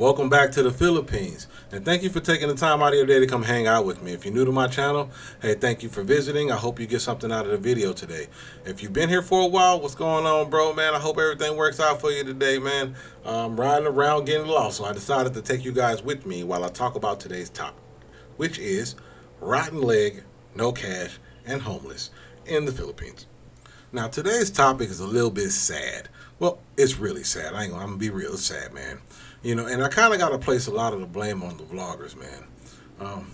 Welcome back to the Philippines, and thank you for taking the time out of your day to come hang out with me. If you're new to my channel, hey, thank you for visiting. I hope you get something out of the video today. If you've been here for a while, what's going on, bro, man? I hope everything works out for you today, man. I'm riding around getting lost, so I decided to take you guys with me while I talk about today's topic, which is rotten leg, no cash, and homeless in the Philippines. Now, today's topic is a little bit sad. Well, it's really sad. I'm gonna be real. It's sad, man. And I kind of got to place a lot of the blame on the vloggers, man.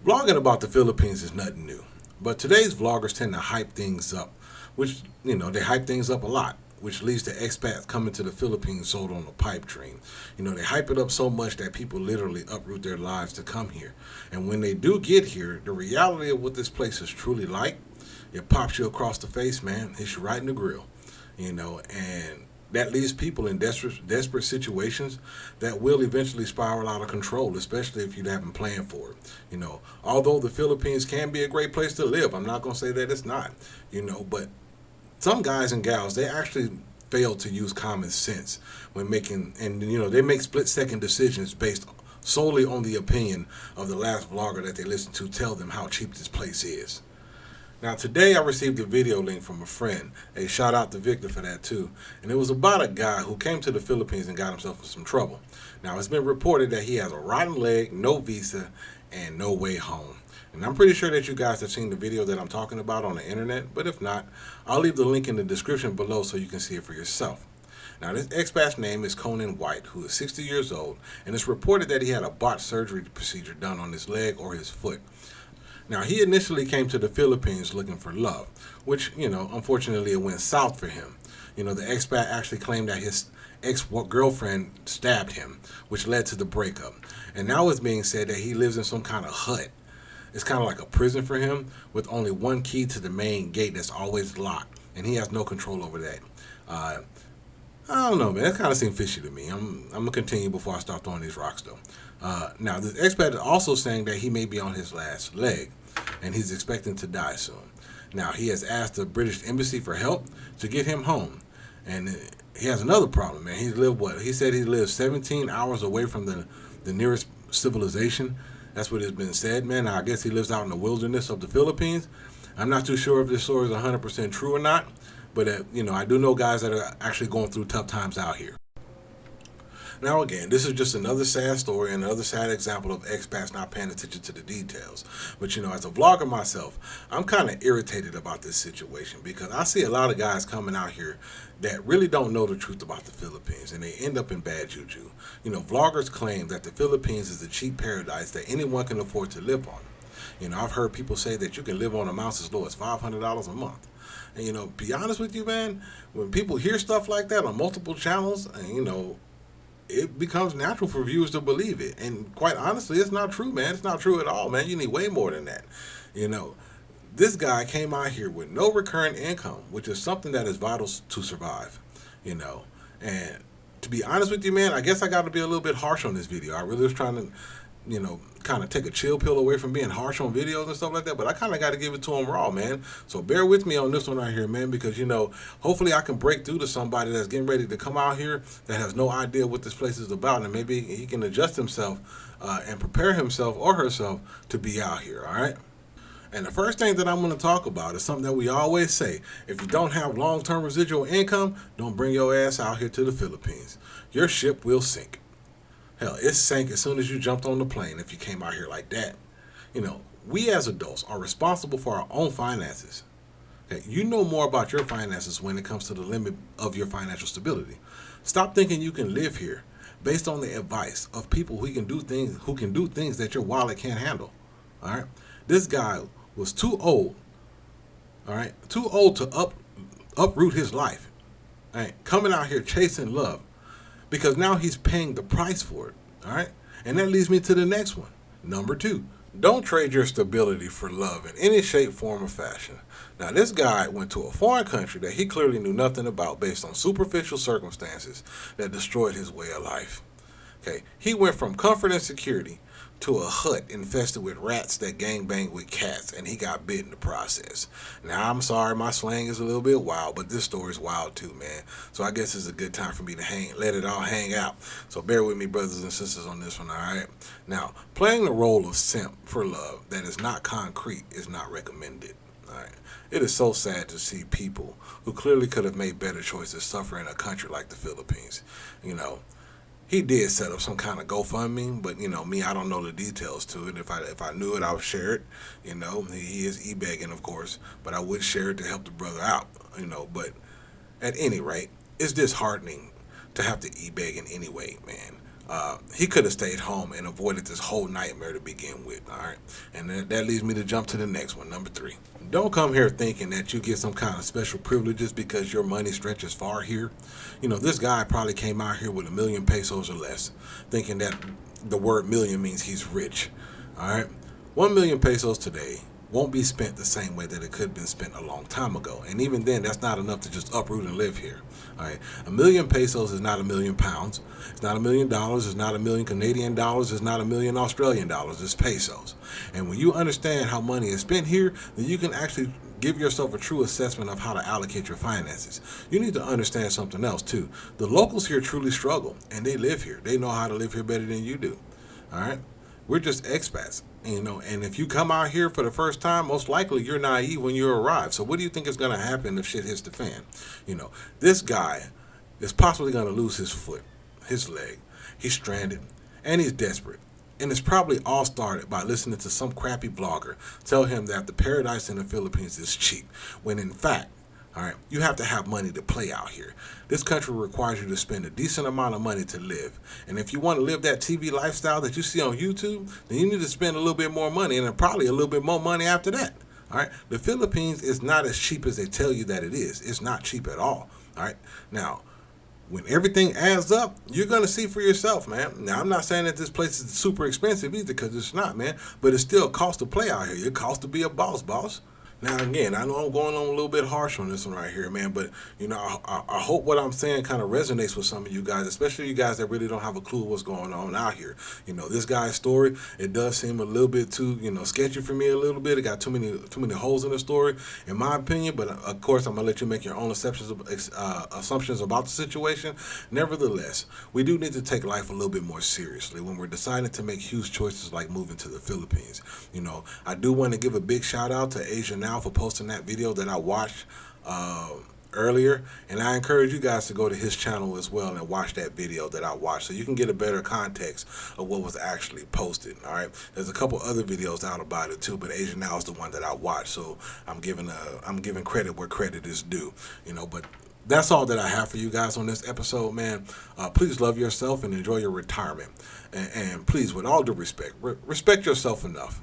Vlogging about the Philippines is nothing new. But today's vloggers tend to hype things up, which, they hype things up a lot, which leads to expats coming to the Philippines sold on a pipe dream. They hype it up so much that people literally uproot their lives to come here. And when they do get here, the reality of what this place is truly like, it pops you across the face, man. Hits you right in the grill, and that leaves people in desperate situations that will eventually spiral out of control, especially if you haven't planned for it. Although the Philippines can be a great place to live, I'm not going to say that it's not, but some guys and gals, they actually fail to use common sense when making, and they make split-second decisions based solely on the opinion of the last vlogger that they listen to tell them how cheap this place is. Now, today I received a video link from a friend. Hey, shout out to Victor for that too. And it was about a guy who came to the Philippines and got himself in some trouble. Now, it's been reported that he has a rotten leg, no visa, and no way home. And I'm pretty sure that you guys have seen the video that I'm talking about on the internet, but if not, I'll leave the link in the description below so you can see it for yourself. Now, this expat's name is Conan White, who is 60 years old, and it's reported that he had a botched surgery procedure done on his leg or his foot. Now, he initially came to the Philippines looking for love, which, unfortunately it went south for him. The expat actually claimed that his ex-girlfriend stabbed him, which led to the breakup. And now it's being said that he lives in some kind of hut. It's kind of like a prison for him with only one key to the main gate that's always locked, and he has no control over that. I don't know, man. That kind of seems fishy to me. I'm going to continue before I start throwing these rocks, though. Now, this expat is also saying that he may be on his last leg, and he's expecting to die soon. Now, he has asked the British Embassy for help to get him home. And he has another problem, man. He said he lives 17 hours away from the nearest civilization. That's what has been said, man. Now, I guess he lives out in the wilderness of the Philippines. I'm not too sure if this story is 100% true or not. But, I do know guys that are actually going through tough times out here. Now again, this is just another sad story and another sad example of expats not paying attention to the details. But as a vlogger myself, I'm kind of irritated about this situation because I see a lot of guys coming out here that really don't know the truth about the Philippines, and they end up in bad juju. Vloggers claim that the Philippines is a cheap paradise that anyone can afford to live on. I've heard people say that you can live on amounts as low as $500 a month. And be honest with you, man, when people hear stuff like that on multiple channels, and it becomes natural for viewers to believe it. And quite honestly, it's not true, man. It's not true at all, man. You need way more than that. This guy came out here with no recurring income, which is something that is vital to survive, And to be honest with you, man, I guess I got to be a little bit harsh on this video. I really was trying to, kind of take a chill pill away from being harsh on videos and stuff like that, but I kind of got to give it to him raw, man. So bear with me on this one right here, man, because, hopefully I can break through to somebody that's getting ready to come out here that has no idea what this place is about, and maybe he can adjust himself and prepare himself or herself to be out here, all right? And the first thing that I'm going to talk about is something that we always say. If you don't have long-term residual income, don't bring your ass out here to the Philippines. Your ship will sink. Hell, it sank as soon as you jumped on the plane if you came out here like that. We as adults are responsible for our own finances. Okay, you know more about your finances when it comes to the limit of your financial stability. Stop thinking you can live here based on the advice of people who can do things that your wallet can't handle. All right? This guy was too old, all right, too old to uproot his life, all right, coming out here chasing love, because now he's paying the price for it, all right? And that leads me to the next one. Number 2, don't trade your stability for love in any shape, form, or fashion. Now, this guy went to a foreign country that he clearly knew nothing about based on superficial circumstances that destroyed his way of life. Okay, he went from comfort and security to a hut infested with rats that gangbanged with cats, and he got bit in the process. Now, I'm sorry, my slang is a little bit wild, but this story is wild too, man. So I guess it's a good time for me to let it all hang out. So bear with me, brothers and sisters, on this one, all right? Now, playing the role of simp for love that is not concrete is not recommended. All right. It is so sad to see people who clearly could have made better choices suffer in a country like the Philippines. You know, he did set up some kind of GoFundMe, but me, I don't know the details to it. If I knew it, I would share it. He is e-begging, of course, but I would share it to help the brother out. But at any rate, it's disheartening to have to e-beg in any way, man. He could have stayed home and avoided this whole nightmare to begin with, all right? And that leads me to jump to the next one, number 3. Don't come here thinking that you get some kind of special privileges because your money stretches far here. This guy probably came out here with 1,000,000 pesos or less, thinking that the word million means he's rich, all right? 1,000,000 pesos today won't be spent the same way that it could have been spent a long time ago. And even then, that's not enough to just uproot and live here. All right, 1,000,000 pesos is not 1,000,000 pounds. It's not $1,000,000. It's not 1,000,000 Canadian dollars. It's not 1,000,000 Australian dollars. It's pesos. And when you understand how money is spent here, then you can actually give yourself a true assessment of how to allocate your finances. You need to understand something else too. The locals here truly struggle, and they live here. They know how to live here better than you do. All right. We're just expats, and if you come out here for the first time, most likely you're naive when you arrive. So what do you think is going to happen if shit hits the fan? This guy is possibly going to lose his foot, his leg. He's stranded, and he's desperate. And it's probably all started by listening to some crappy blogger tell him that the paradise in the Philippines is cheap, when in fact, all right, you have to have money to play out here. This country requires you to spend a decent amount of money to live. And if you want to live that TV lifestyle that you see on YouTube, then you need to spend a little bit more money, and then probably a little bit more money after that. All right, the Philippines is not as cheap as they tell you that it is. It's not cheap at all. All right, now, when everything adds up, you're going to see for yourself, man. Now, I'm not saying that this place is super expensive either, because it's not, man. But it still costs to play out here. It costs to be a boss. Now, again, I know I'm going on a little bit harsh on this one right here, man, but, I hope what I'm saying kind of resonates with some of you guys, especially you guys that really don't have a clue what's going on out here. This guy's story, it does seem a little bit too, sketchy for me a little bit. It got too many holes in the story, in my opinion, but of course, I'm going to let you make your own assumptions about the situation. Nevertheless, we do need to take life a little bit more seriously when we're deciding to make huge choices like moving to the Philippines. I do want to give a big shout out to Asia Now for posting that video that I watched earlier, and I encourage you guys to go to his channel as well and watch that video that I watched, so you can get a better context of what was actually posted. All right, there's a couple other videos out about it too, but Asia Now is the one that I watched, so I'm giving credit where credit is due. But that's all that I have for you guys on this episode, man. Please love yourself and enjoy your retirement, and please, with all due respect, respect yourself enough,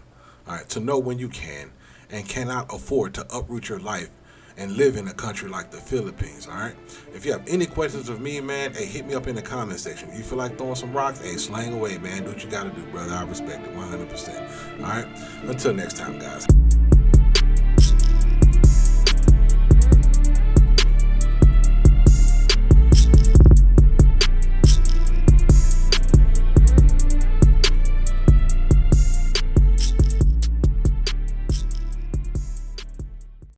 all right, to know when you can and cannot afford to uproot your life and live in a country like the Philippines, all right? If you have any questions of me, man, hey, hit me up in the comment section. If you feel like throwing some rocks, hey, slang away, man. Do what you got to do, brother. I respect it 100%, all right? Until next time, guys.